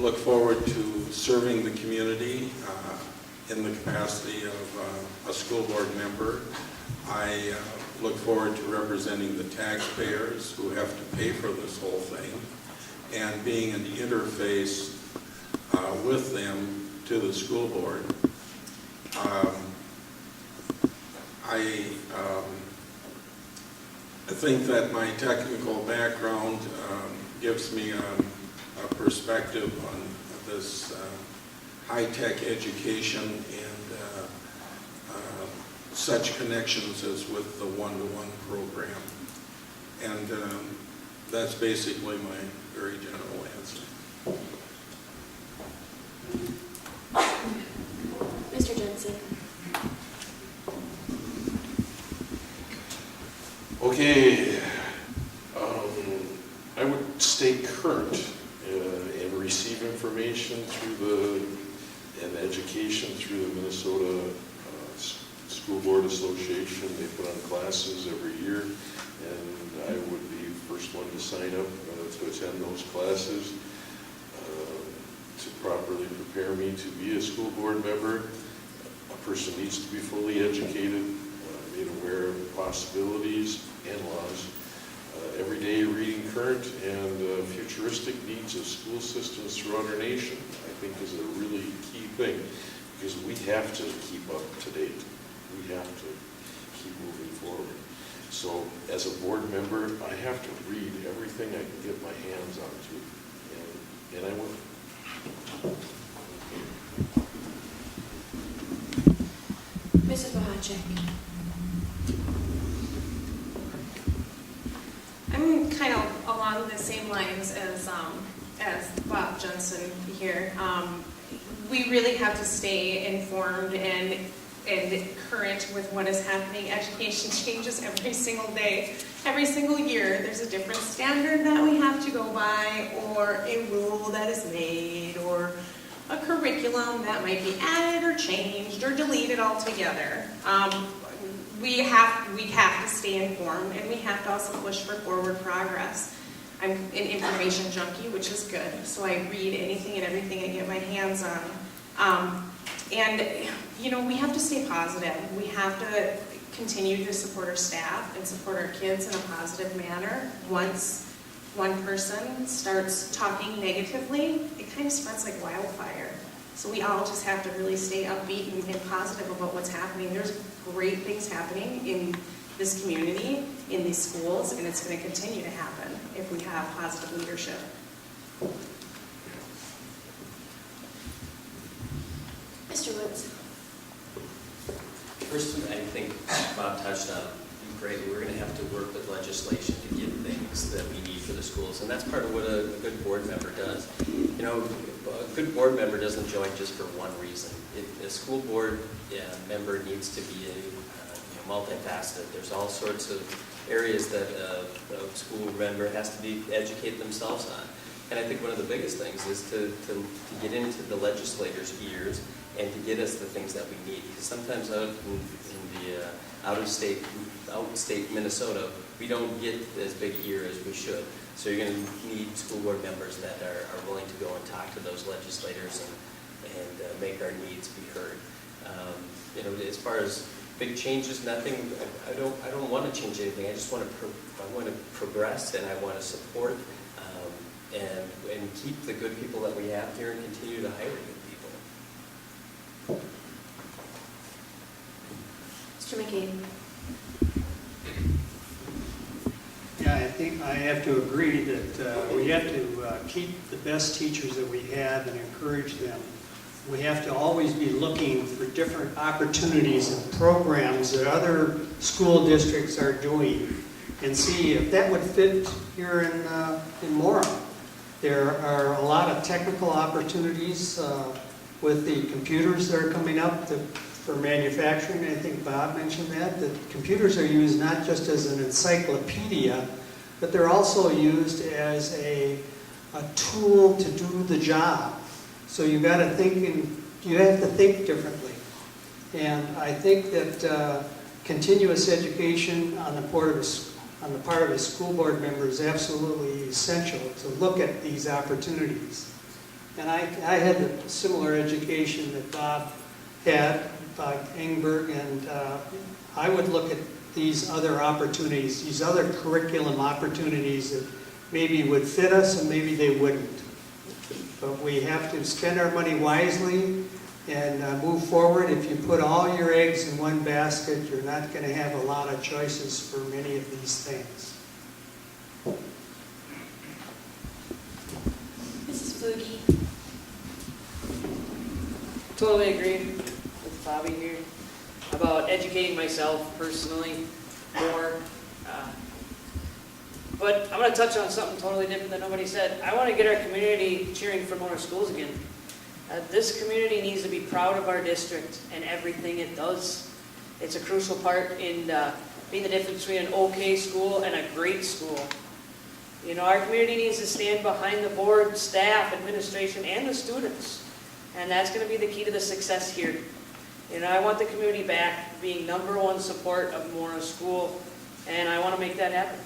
look forward to serving the community in the capacity of a school board member. I look forward to representing the taxpayers who have to pay for this whole thing and being an interface with them to the school board. I think that my technical background gives me a perspective on this high-tech education and such connections as with the one-to-one program. And that's basically my very general answer. Mr. Jensen. Okay, I would stay current and receive information through and education through the Minnesota School Board Association. They put on classes every year, and I would be the first one to sign up to attend those classes to properly prepare me to be a school board member. A person needs to be fully educated, made aware of possibilities and laws. Every day reading current and futuristic needs of school systems throughout our nation, I think, is a really key thing, because we have to keep up to date. We have to keep moving forward. So as a board member, I have to read everything I can get my hands onto, and I will. Mrs. Bohachek. I'm kind of along the same lines as Bob Jensen here. We really have to stay informed and current with what is happening. Education changes every single day. Every single year, there's a different standard that we have to go by, or a rule that is made, or a curriculum that might be added or changed or deleted altogether. We have to stay informed, and we have to also push for forward progress. I'm an information junkie, which is good, so I read anything and everything I get my hands on. And, you know, we have to stay positive. We have to continue to support our staff and support our kids in a positive manner. Once one person starts talking negatively, it kind of spreads like wildfire. So we all just have to really stay upbeat and positive about what's happening. There's great things happening in this community, in these schools, and it's going to continue to happen if we have positive leadership. Mr. Woods. First, I think Bob touched on great. We're going to have to work with legislation to get things that we need for the schools, and that's part of what a good board member does. You know, a good board member doesn't join just for one reason. A school board member needs to be multifaceted. There's all sorts of areas that a school member has to educate themselves on. And I think one of the biggest things is to get into the legislators' ears and to get us the things that we need. Because sometimes out in the out-of-state Minnesota, we don't get as big ear as we should. So you're going to need school board members that are willing to go and talk to those legislators and make our needs be heard. You know, as far as big changes, nothing. I don't want to change anything. I just want to progress, and I want to support and keep the good people that we have here and continue to hire good people. Mr. McCabe. Yeah, I think I have to agree that we have to keep the best teachers that we have and encourage them. We have to always be looking for different opportunities and programs that other school districts are doing and see if that would fit here in Mora. There are a lot of technical opportunities with the computers that are coming up for manufacturing. I think Bob mentioned that computers are used not just as an encyclopedia, but they're also used as a tool to do the job. So you got to think, and you have to think differently. And I think that continuous education on the part of a school board member is absolutely essential to look at these opportunities. And I had a similar education that Bob had, by Engberg, and I would look at these other opportunities, these other curriculum opportunities that maybe would fit us and maybe they wouldn't. But we have to spend our money wisely and move forward. If you put all your eggs in one basket, you're not going to have a lot of choices for many of these things. Mrs. Fluegge. Totally agree with Bobby here about educating myself personally more. But I'm going to touch on something totally different that nobody said. I want to get our community cheering for Mora Schools again. This community needs to be proud of our district and everything it does. It's a crucial part in being the difference between an okay school and a great school. You know, our community needs to stand behind the board, staff, administration, and the students. And that's going to be the key to the success here. You know, I want the community back being #1 support of Mora School, and I want to make that happen.